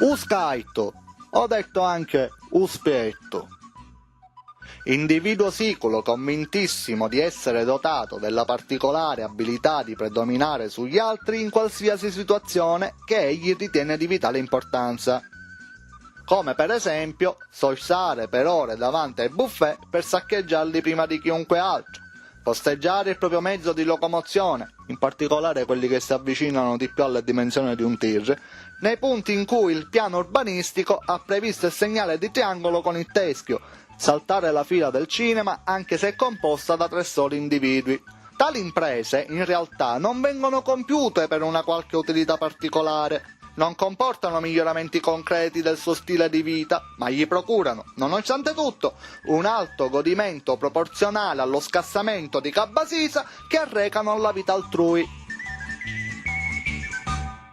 Uscaito, ho detto anche uspietto. Individuo sicuro convintissimo di essere dotato della particolare abilità di predominare sugli altri in qualsiasi situazione che egli ritiene di vitale importanza. Come per esempio sorsare per ore davanti ai buffet per saccheggiarli prima di chiunque altro, posteggiare il proprio mezzo di locomozione, in particolare quelli che si avvicinano di più alle dimensioni di un tir, nei punti in cui il piano urbanistico ha previsto il segnale di triangolo con il teschio, saltare la fila del cinema anche se è composta da 3 soli individui. Tali imprese in realtà non vengono compiute per una qualche utilità particolare, non comportano miglioramenti concreti del suo stile di vita, ma gli procurano, nonostante tutto, un alto godimento proporzionale allo scassamento di cabasisa che arrecano alla vita altrui.